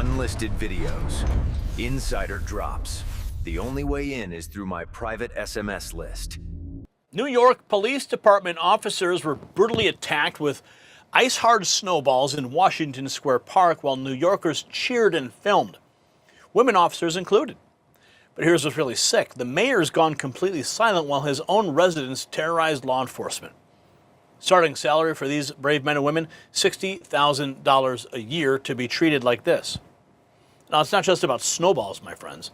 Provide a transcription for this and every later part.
Unlisted videos. Insider drops. The only way in is through my private SMS list. New York Police Department officers were brutally attacked with ice-hard snowballs in Washington Square Park while New Yorkers cheered and filmed. Women officers included. But here's what's really sick. The mayor's gone completely silent while his own residents terrorized law enforcement. Starting salary for these brave men and women, $60,000 a year to be treated like this. Now, it's not just about snowballs, my friends.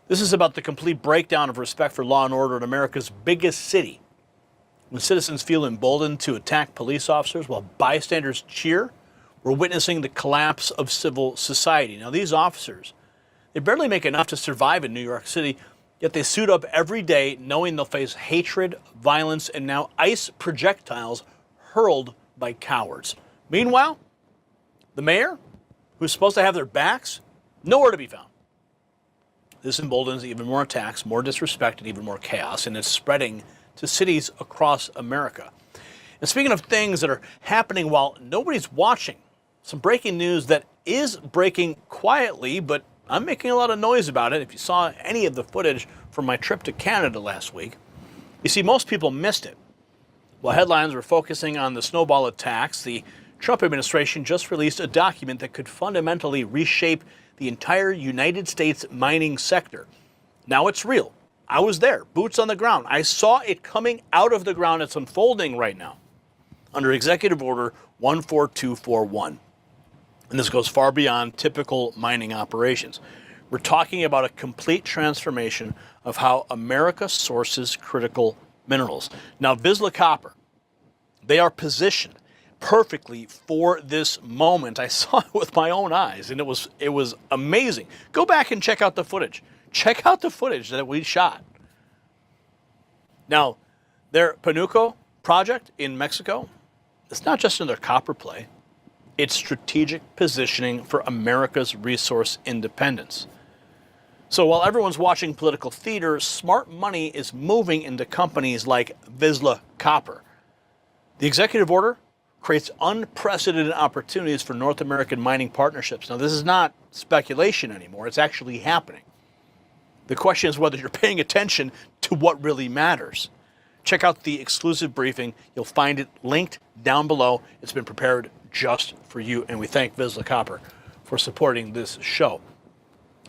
This is about the complete breakdown of respect for law and order in America's biggest city. When citizens feel emboldened to attack police officers while bystanders cheer, we're witnessing the collapse of civil society. Now, these officers, they barely make enough to survive in New York City, yet they suit up every day knowing they'll face hatred, violence, and now ice projectiles hurled by cowards. Meanwhile, the mayor, who's supposed to have their backs, nowhere to be found. This emboldens even more attacks, more disrespect, and even more chaos, and it's spreading to cities across America. And speaking of things that are happening while nobody's watching, some breaking news that is breaking quietly, but I'm making a lot of noise about it. If you saw any of the footage from my trip to Canada last week, you see most people missed it. While headlines were focusing on the snowball attacks, the Trump administration just released a document that could fundamentally reshape the entire United States mining sector. Now it's real. I was there, boots on the ground. I saw it coming out of the ground. It's unfolding right now under Executive Order 14241. And this goes far beyond typical mining operations. We're talking about a complete transformation of how America sources critical minerals. Now, Vizsla Copper, they are positioned perfectly for this moment. I saw it with my own eyes, and it was amazing. Go back and check out the footage. Check out the footage that we shot. Now, their Panuco project in Mexico, it's not just another copper play. It's strategic positioning for America's resource independence. So while everyone's watching political theater, smart money is moving into companies like Vizsla Copper. The executive order creates unprecedented opportunities for North American mining partnerships. Now, this is not speculation anymore. It's actually happening. The question is whether you're paying attention to what really matters. Check out the exclusive briefing. You'll find it linked down below. It's been prepared just for you, and we thank Vizsla Copper for supporting this show.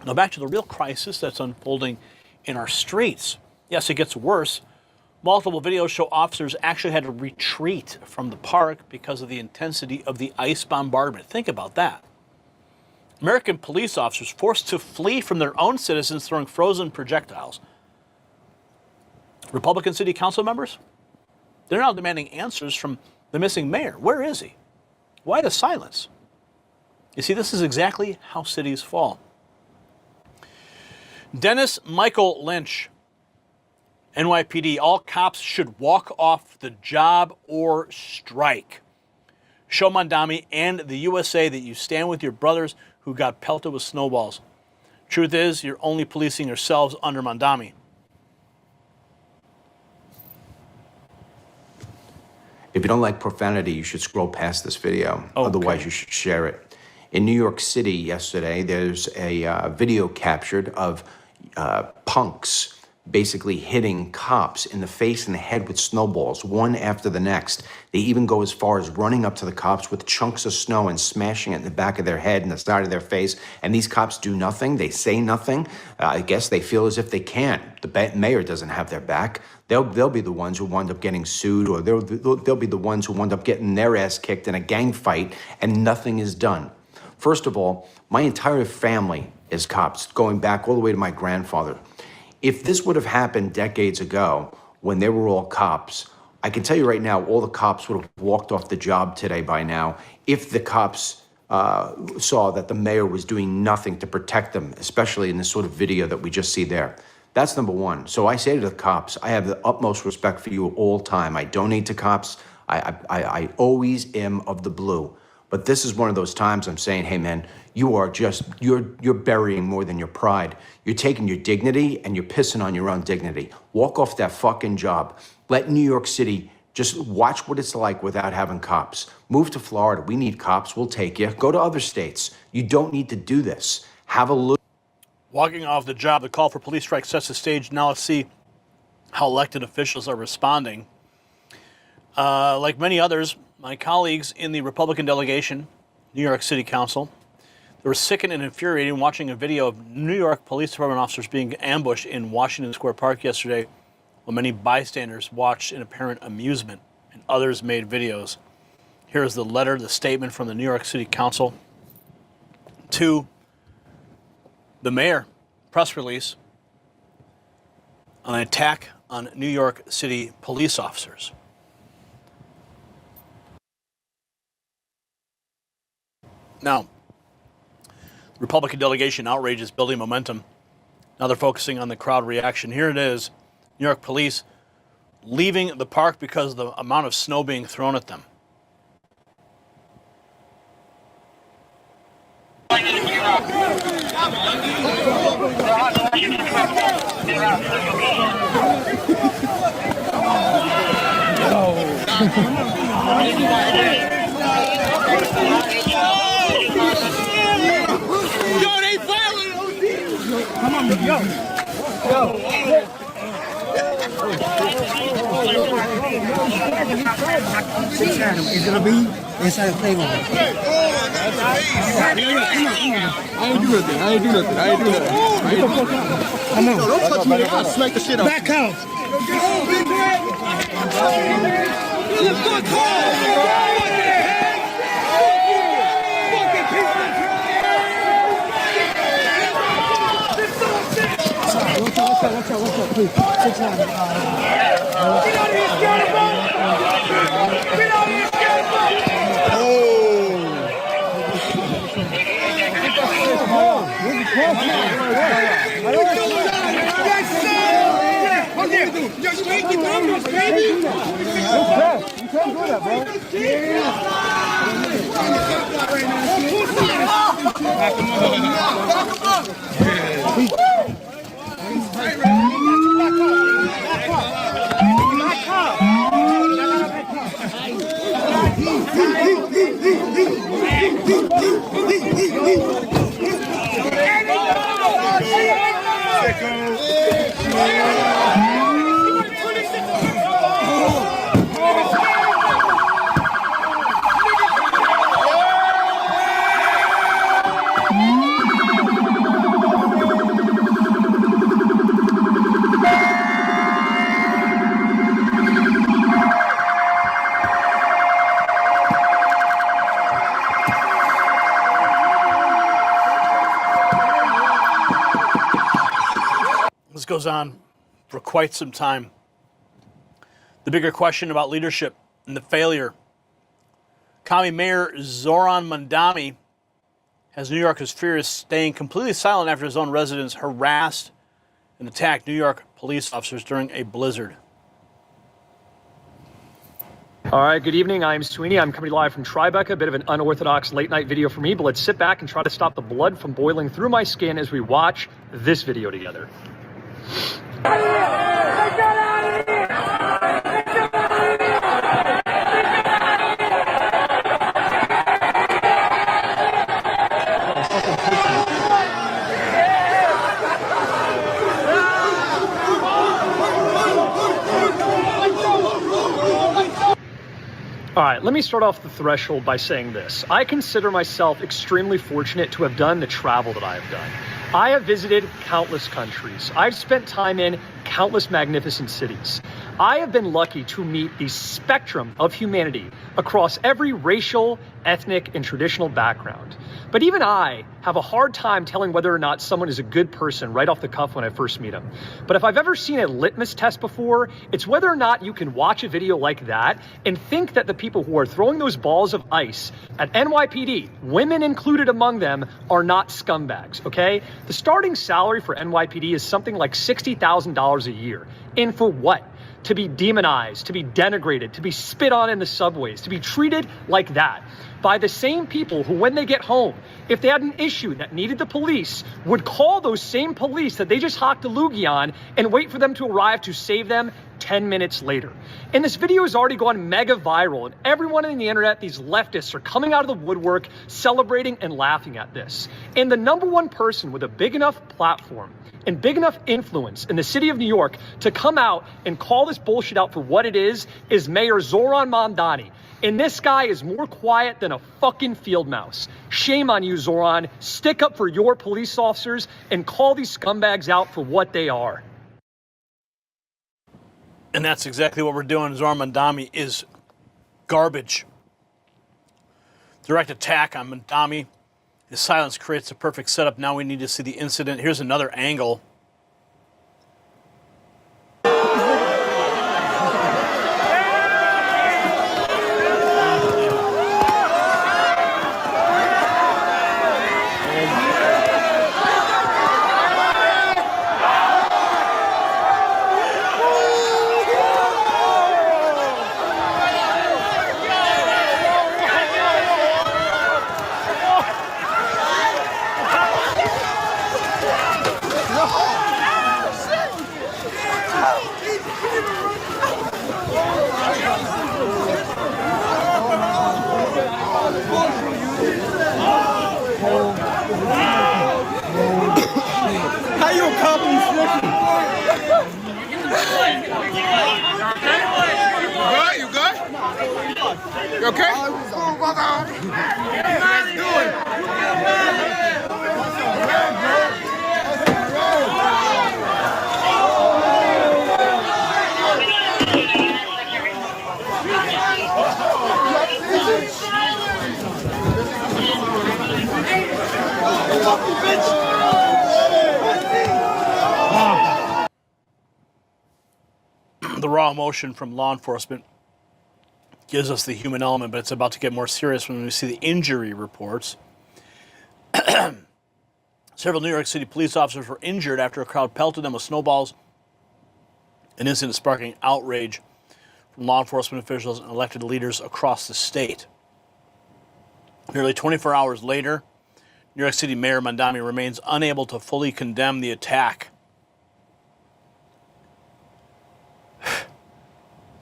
Now, back to the real crisis that's unfolding in our streets. Yes, it gets worse. Multiple videos show officers actually had to retreat from the park because of the intensity of the ice bombardment. Think about that. American police officers forced to flee from their own citizens throwing frozen projectiles. Republican city council members, they're now demanding answers from the missing mayor. Where is he? Why the silence? You see, this is exactly how cities fall. Dennis Michael Lynch, NYPD, all cops should walk off the job or strike. Show Mamdani and the USA that you stand with your brothers who got pelted with snowballs. Truth is, you're only policing yourselves under Mamdani. If you don't like profanity, you should scroll past this video. Okay. Otherwise, you should share it. In New York City yesterday, there's a video captured of punks basically hitting cops in the face and the head with snowballs, one after the next. They even go as far as running up to the cops with chunks of snow and smashing it in the back of their head and the side of their face. And these cops do nothing. They say nothing. I guess they feel as if they can't. The mayor doesn't have their back. They'll be the ones who wind up getting sued, or they'll be the ones who wind up getting their ass kicked in a gang fight, and nothing is done. First of all, my entire family is cops, going back all the way to my grandfather. If this would have happened decades ago when they were all cops, I can tell you right now, all the cops would have walked off the job today by now if the cops saw that the mayor was doing nothing to protect them, especially in this sort of video that we just see there. That's number one. So I say to the cops, I have the utmost respect for you all time. I donate to cops. I always am of the blue. But this is one of those times I'm saying, hey, man, you are just, you're burying more than your pride. You're taking your dignity and you're pissing on your own dignity. Walk off that fucking job. Let New York City Just watch what it's like without having cops. Move to Florida. We need cops. We'll take you. Go to other states. You don't need to do this. Have a look. Walking off the job, the call for police strike sets the stage. Now let's see how elected officials are responding. Like many others, my colleagues in the Republican delegation, New York City Council, they were sickened and infuriated watching a video of New York Police Department officers being ambushed in Washington Square Park yesterday, while many bystanders watched in apparent amusement and others made videos. Here is the letter, the statement from the New York City Council to the mayor, press release on an attack on New York City police officers. Now, the Republican delegation outrage is building momentum. Now they're focusing on the crowd reaction. Here it is, New York police leaving the park because of the amount of snow being thrown at them. Yo, they violent! Come on, yo. It's gonna be inside the playroom. I ain't do nothing. Come on. Don't touch me. I'll smack the shit out. Back out. Watch out, please. 6 9. Get out of here, scatterbrain! Get out of here, Just make the numbers, baby! You can't do that, bro. This goes on for quite some time. The bigger question about leadership and the failure. Commie Mayor Zohran Mamdani has New Yorkers furious, staying completely silent after his own residents harassed and attacked New York police officers during a blizzard. All right, good evening. I'm Sweeney. I'm coming live from Tribeca, a bit of an unorthodox late night video for me, but let's sit back and try to stop the blood from boiling through my skin as we watch this video together. All right, let me start off the threshold by saying this. I consider myself extremely fortunate to have done the travel that I have done. I have visited countless countries. I've spent time in countless magnificent cities. I have been lucky to meet the spectrum of humanity across every racial, ethnic, and traditional background. But even I have a hard time telling whether or not someone is a good person right off the cuff when I first meet them. But if I've ever seen a litmus test before, it's whether or not you can watch a video like that and think that the people who are throwing those balls of ice at NYPD, women included among them, are not scumbags, okay? The starting salary for NYPD is something like $60,000 a year. And for what? To be demonized, to be denigrated, to be spit on in the subways, to be treated like that by the same people who, when they get home, if they had an issue that needed the police, would call those same police that they just hocked a loogie on and wait for them to arrive to save them 10 minutes later. And this video has already gone mega viral, and everyone on the internet, these leftists, are coming out of the woodwork, celebrating and laughing at this. And the number one person with a big enough platform and big enough influence in the city of New York to come out and call this bullshit out for what it is Mayor Zohran Mamdani. And this guy is more quiet than a fucking field mouse. Shame on you, Zohran. Stick up for your police officers and call these scumbags out for what they are. And that's exactly what we're doing. Zohran Mamdani is garbage. Direct attack on Mamdani. His silence creates a perfect setup. Now we need to see the incident. Here's another angle. How you accomplish this? You good? You okay? Let's do it. The raw emotion from law enforcement gives us the human element, but it's about to get more serious when we see the injury reports. Several New York City police officers were injured after a crowd pelted them with snowballs, an incident sparking outrage from law enforcement officials and elected leaders across the state. Nearly 24 hours later, New York City Mayor Mamdani remains unable to fully condemn the attack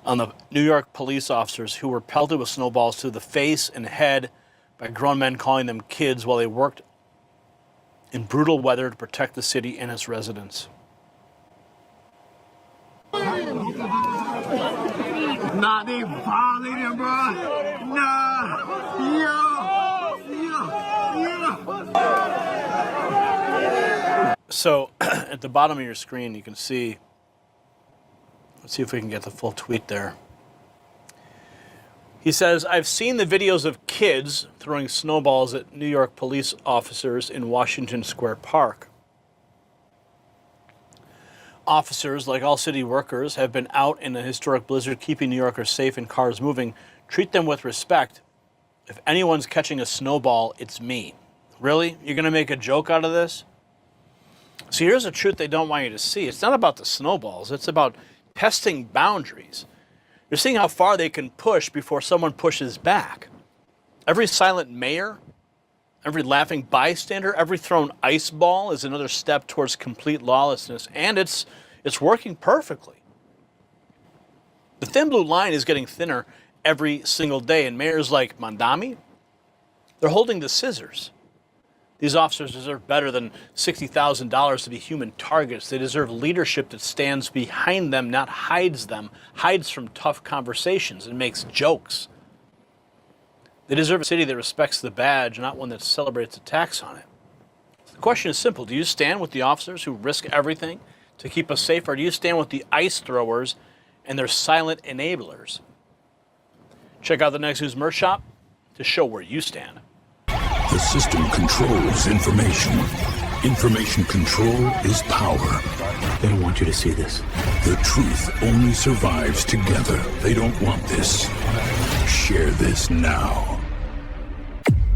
on the New York police officers who were pelted with snowballs to the face and head by grown men calling them kids while they worked in brutal weather to protect the city and its residents. Nah, they violating, bro. Nah, So at the bottom of your screen, you can see, let's see if we can get the full tweet there. He says, I've seen the videos of kids throwing snowballs at New York police officers in Washington Square Park. Officers, like all city workers, have been out in a historic blizzard keeping New Yorkers safe and cars moving. Treat them with respect. If anyone's catching a snowball, it's me. Really? You're going to make a joke out of this? So here's the truth they don't want you to see. It's not about the snowballs. It's about testing boundaries. You're seeing how far they can push before someone pushes back. Every silent mayor, every laughing bystander, every thrown ice ball is another step towards complete lawlessness, and it's working perfectly. The thin blue line is getting thinner every single day, and mayors like Mamdani, they're holding the scissors. These officers deserve better than $60,000 to be human targets. They deserve leadership that stands behind them, not hides them, hides from tough conversations and makes jokes. They deserve a city that respects the badge, not one that celebrates attacks on it. The question is simple. Do you stand with the officers who risk everything to keep us safe, or do you stand with the ice throwers and their silent enablers? Check out the Next News merch shop to show where you stand. The system controls information. Information control is power. They don't want you to see this. The truth only survives together. They don't want this. Share this now.